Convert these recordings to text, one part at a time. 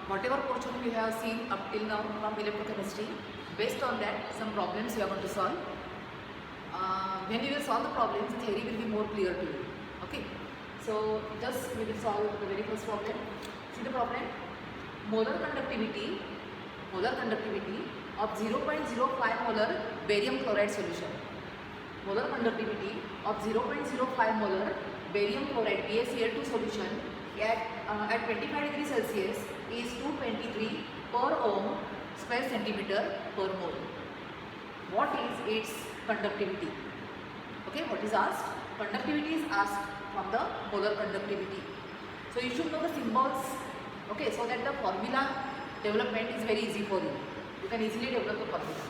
whatever portion we have seen up till now from electrochemistry, based on that some problems we are going to solve. When you will solve the problems, the theory will be more clear to you. Okay, so just we will solve the very first problem. See the problem: molar conductivity of 0.05 molar barium chloride solution. Molar conductivity of 0.05 molar barium chloride BaCl2 solution at 25 degrees Celsius is 223 per ohm square centimeter per mole. What is its conductivity? Okay, what is asked? Conductivity is asked from the molar conductivity. So you should know the symbols. Okay, so that the formula development is very easy for you. You can easily develop the formula.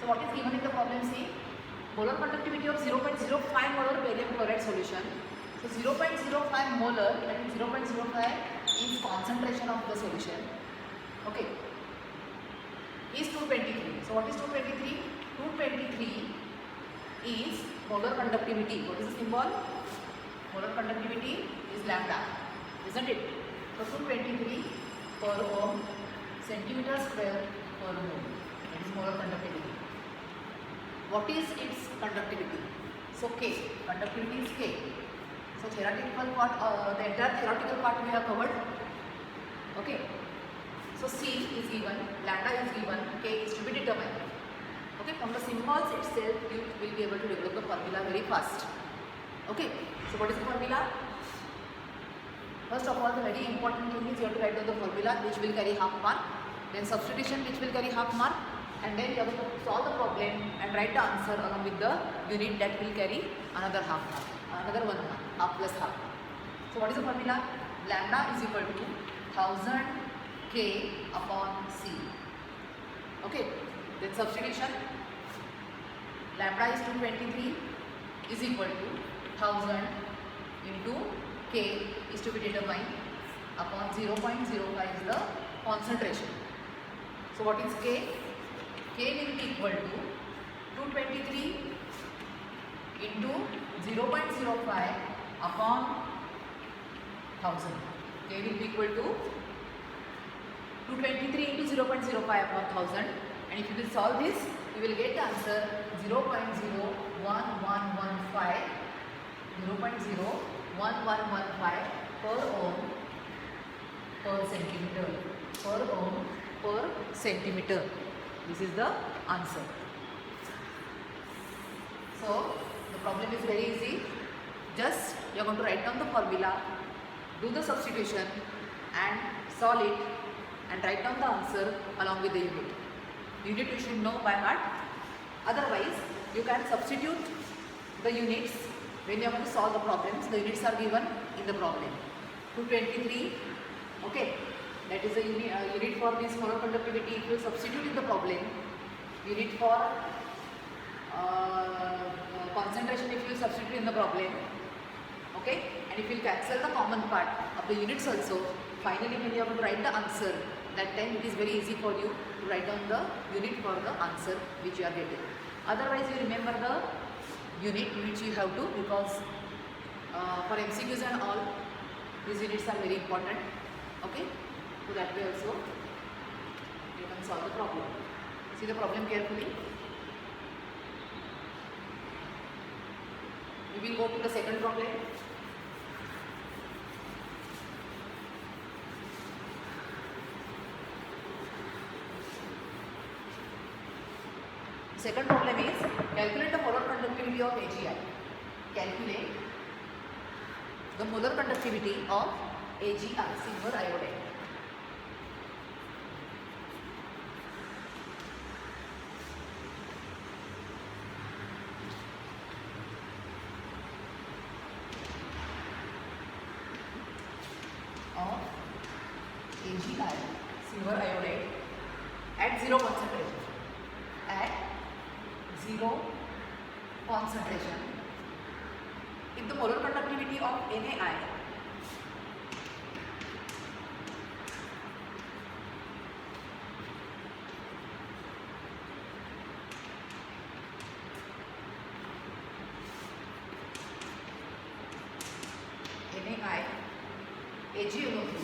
So what is given in the problem? See, molar conductivity of 0.05 molar barium chloride solution. So 0.05 molar, that means 0.05 is concentration of the solution. Okay, is 223. So what is 223? 223 is molar conductivity. What is the symbol? Molar conductivity is lambda, isn't it? So 223 per ohm centimeter square per mole. That is molar conductivity. What is its conductivity? So K, conductivity is K. So theoretical part, the entire theoretical part we have covered. Okay. So C is given, lambda is given, K is to be determined. Okay, from the symbols itself you will be able to develop the formula very fast. Okay, so what is the formula? First of all, the very important thing is you have to write down the formula which will carry half mark, then substitution which will carry half mark, and then you have to solve the problem and write the answer along with the unit that will carry another half mark, another 1 mark, half plus half. So what is the formula? Lambda is equal to 1000 K upon C. Okay, then substitution, lambda is 223 is equal to 1000 into K is to be determined upon 0.05 is the concentration. So what is K? K will be equal to 223 into 0.05 upon 1000. K will be equal to 223 into 0.05 upon 1000, and if you will solve this, you will get the answer 0.01115 per ohm per centimeter, per ohm per centimeter. This is the answer. So the problem is very easy. Just you are going to write down the formula, do the substitution and solve it, and write down the answer along with the unit. Unit you should know by heart. Otherwise, you can substitute the units when you are going to solve the problems. The units are given in the problem. 223, okay, that is the unit for this molar conductivity. If you substitute in the problem, unit for concentration if you substitute in the problem, okay, and if you cancel the common part of the units also, finally when you have to write the answer, that time it is very easy for you to write down the unit for the answer which you are getting. Otherwise you remember the unit which you have to, because for MCQs and all, these units are very important. Okay, so that way also you can solve the problem. See the problem carefully. We will go to the second problem. Second problem is calculate the molar conductivity of AgI. Calculate the molar conductivity of AgI, silver iodide. Of AgI, silver iodide at 0 concentration. At 0 concentration, if the molar conductivity of NaI AgNO3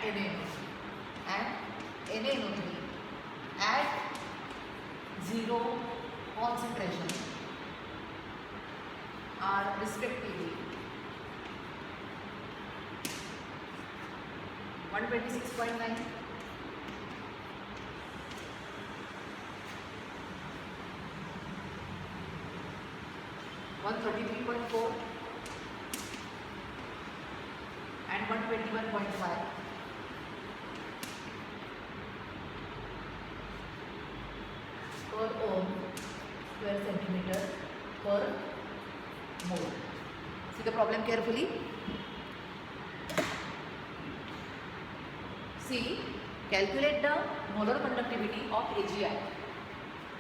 NaNO3 and NaNO3 at 0 concentration are respectively 126.9, 133.4 and 121.5 per ohm square centimeter per mole. See the problem carefully. See, calculate the molar conductivity of AgI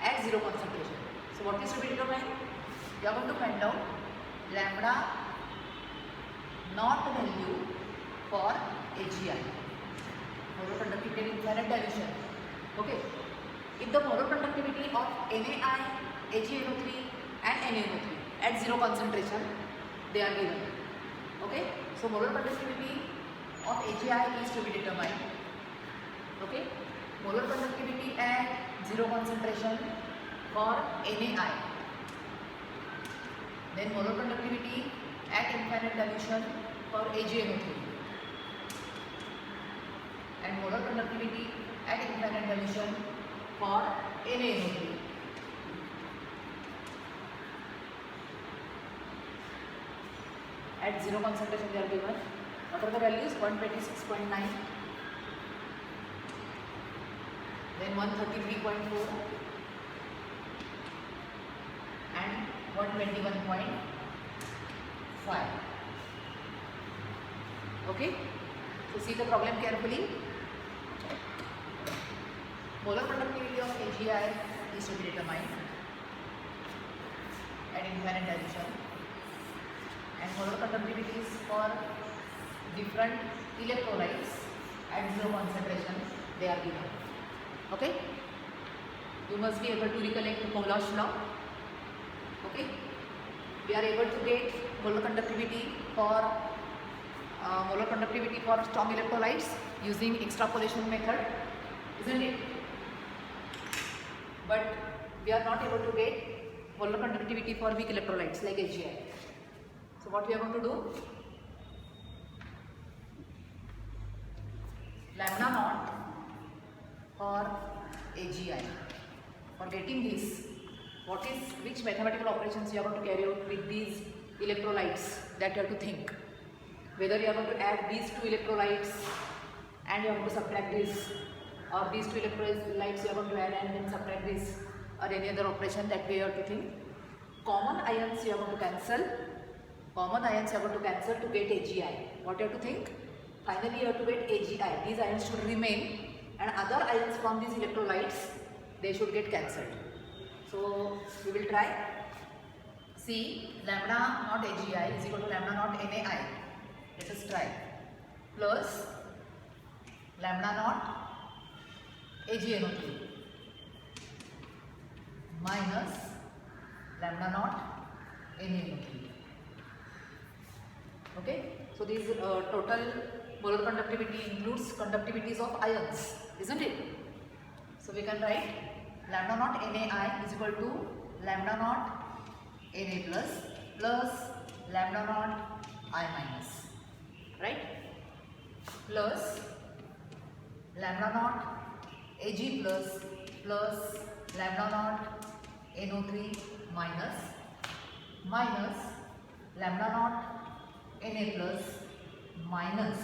at 0 concentration. So what is to be determined? You are going to find out lambda naught value for AgI, molar conductivity in infinite dilution. Okay. If the molar conductivity of NaI, AgNO3 and NaNO3 at 0 concentration, they are given. Okay. So molar conductivity of AgI is to be determined. Okay. Molar conductivity at 0 concentration for NaI. Then molar conductivity at infinite dilution for AgNO3 and molar conductivity at infinite dilution for NaNO3. At 0 concentration they are given. What are the values? 126.9, then 133.4 and 121.5. Okay. So see the problem carefully. Molar conductivity of AgI is to be determined at infinite dilution and molar conductivities for different electrolytes at 0 concentration they are given. Okay. You must be able to recollect Paul's law. Okay. We are able to get molar conductivity for strong electrolytes using extrapolation method, isn't it? But we are not able to get molar conductivity for weak electrolytes like AgI. So what we are going to do? Lambda naught for AgI. For getting this, which mathematical operations you are going to carry out with these electrolytes, that you have to think. Whether you are going to add these two electrolytes and you are going to subtract this, or these two electrolytes you are going to add and then subtract this, or any other operation, that way you have to think. Common ions you are going to cancel. To get AgI. What you have to think? Finally you have to get AgI. These ions should remain and other ions from these electrolytes, they should get cancelled. So we will try. See, lambda naught AgI is equal to lambda naught NaI. Let us try. Plus lambda naught AgNO3 minus lambda naught NaNO3. Okay. So these total molar conductivity includes conductivities of ions, isn't it? So we can write lambda naught NaI is equal to lambda naught Na plus lambda naught I minus, right? Plus lambda naught Ag plus lambda naught NO3 minus lambda naught Na plus minus,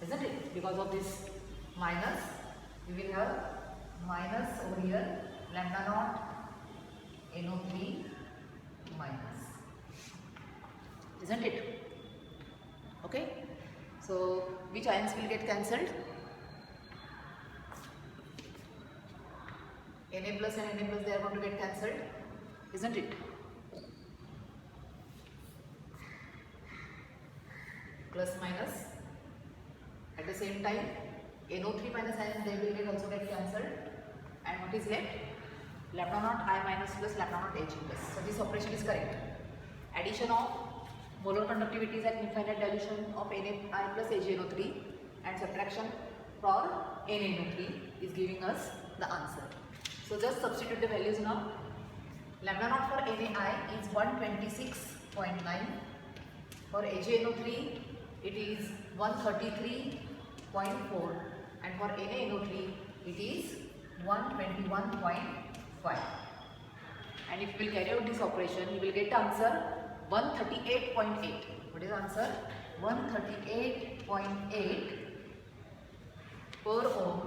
isn't it? Because of this minus, we will have minus over here lambda naught NO3 minus, isn't it? Okay. So which ions will get cancelled? Na plus and Na plus, they are going to get cancelled, isn't it? Plus minus. At the same time, NO3 minus ions, they will also get cancelled. And what is left? Lambda naught I minus plus lambda naught Ag plus. So this operation is correct. Addition of molar conductivities at infinite dilution of NaI plus AgNO3 and subtraction for NaNO3 is giving us the answer. So just substitute the values now. Lambda naught for NaI is 126.9. For AgNO3 it is 133.4, and for NaNO3 it is 121.5. And if you will carry out this operation, you will get the answer 138.8. What is the answer? 138.8 per ohm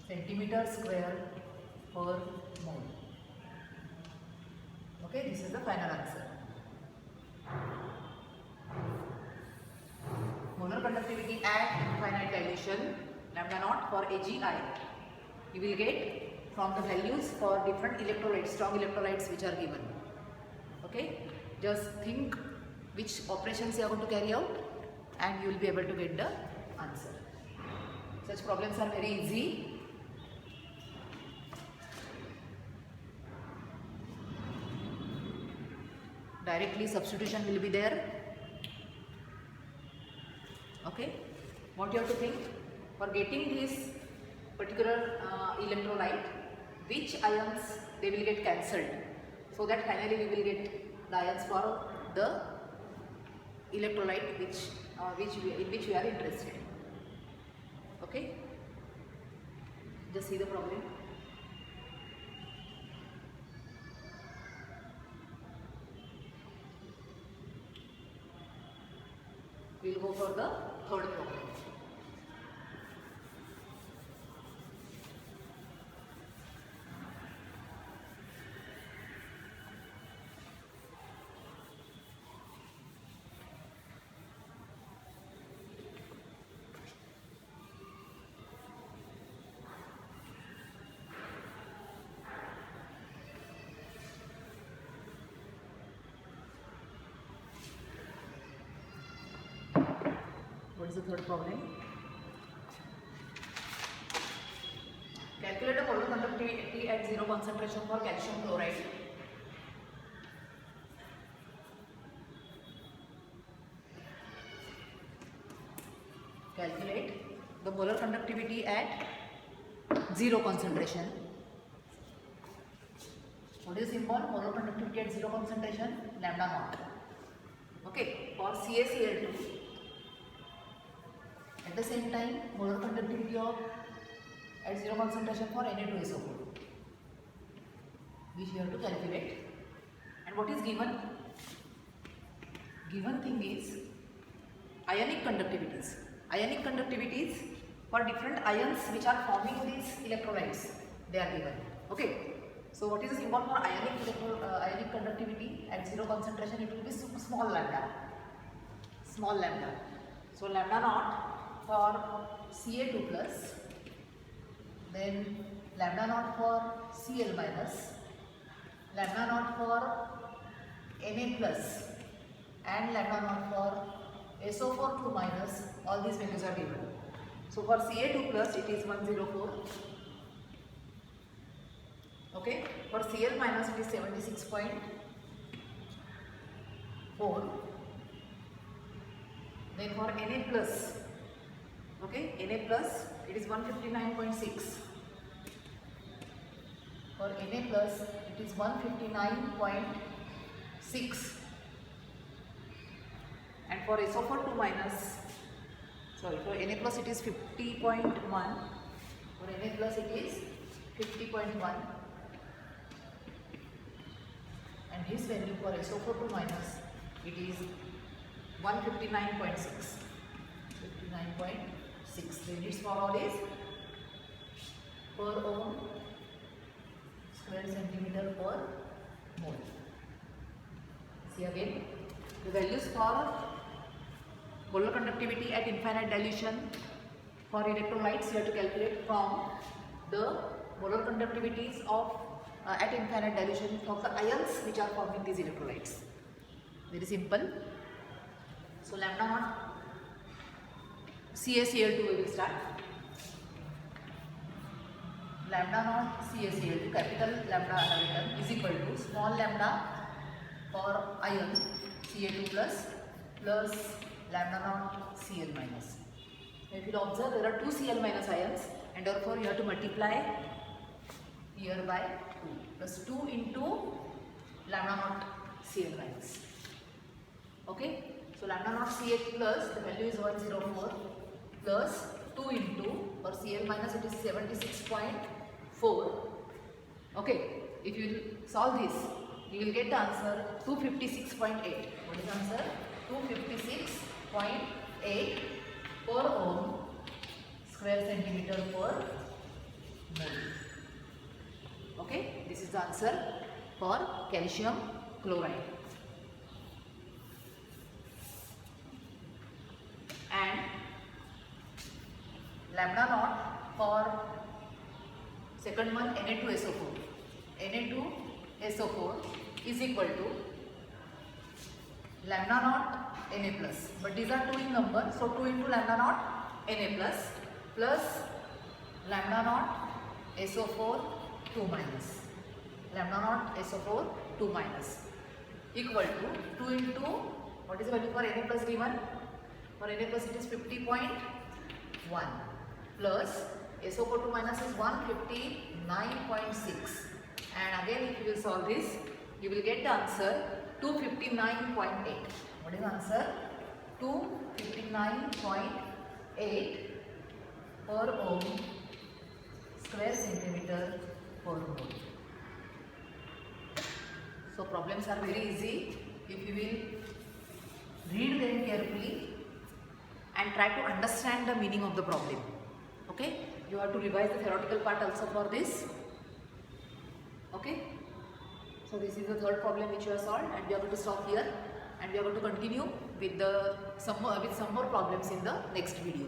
centimeter square per mole. Okay, this is the final answer. Molar conductivity at infinite dilution, lambda naught for AgI. You will get from the values for different electrolytes, strong electrolytes which are given. Okay, just think which operations you are going to carry out and you will be able to get the answer. Such problems are very easy. Directly substitution will be there. Okay, what you have to think for getting this particular electrolyte, which ions they will get cancelled, so that finally we will get the ions for the electrolyte in which we are interested. Okay, just see the problem. We will go for the third problem. What is the third problem? Calculate the molar conductivity at 0 concentration for calcium chloride. Calculate the molar conductivity at 0 concentration. What is the symbol? Molar conductivity at 0 concentration, lambda naught. Okay, for CaCl2. At the same time, molar conductivity of at 0 concentration for Na2SO4, which we have to calculate. And what is given? Given thing is ionic conductivities. Ionic conductivities for different ions which are forming these electrolytes, they are given. Okay. So what is the symbol for ionic conductivity at 0 concentration? It will be small lambda. Small lambda. So lambda naught for Ca2 plus, then lambda naught for Cl minus, lambda naught for Na plus, and lambda naught for SO4 2 minus. All these values are given. So for Ca2 plus it is 104. Okay, for Cl minus it is 76.4. Then for Na plus, okay, Na plus it is 159.6. For Na plus it is 159.6. And for SO4 2 minus, sorry, for Na plus it is 50.1. For Na plus it is 50.1. And his value for SO4 2 minus it is 159.6. 59.6. The units for all is per ohm square centimeter per mole. See again the values for molar conductivity at infinite dilution for electrolytes you have to calculate from the molar conductivities of at infinite dilution of the ions which are forming these electrolytes. Very simple. So lambda naught CaCl2 we will start. Lambda naught CaCl2, capital lambda I have written, is equal to small lambda for ion Ca2 plus lambda naught Cl minus. If you observe, there are two Cl minus ions, and therefore you have to multiply here by 2 plus 2 into lambda naught Cl minus. Okay, so lambda naught Cl plus the value is 104 plus 2 into, for Cl minus it is 76.4. Okay, if you solve this, you will get the answer 256.8. What is the answer? 256.8 per ohm square centimeter per mole. Okay, this is the answer for calcium chloride. And lambda naught for second one, Na2SO4. Na2SO4 is equal to lambda naught Na plus, but these are 2 in number, so 2 into lambda naught Na plus lambda naught SO4 2 minus, lambda naught SO4 2 minus equal to 2 into, what is the value for Na plus given? For Na plus it is 50.1 plus SO4 2 minus is 159.6, and again if you will solve this, you will get the answer 259.8. What is the answer? 259.8 per ohm square centimeter per mole. So problems are very easy if you will read them carefully and try to understand the meaning of the problem. Okay, you have to revise the theoretical part also for this. Okay, so this is the third problem which you have solved, and we are going to stop here, and we are going to continue with some more problems in the next video.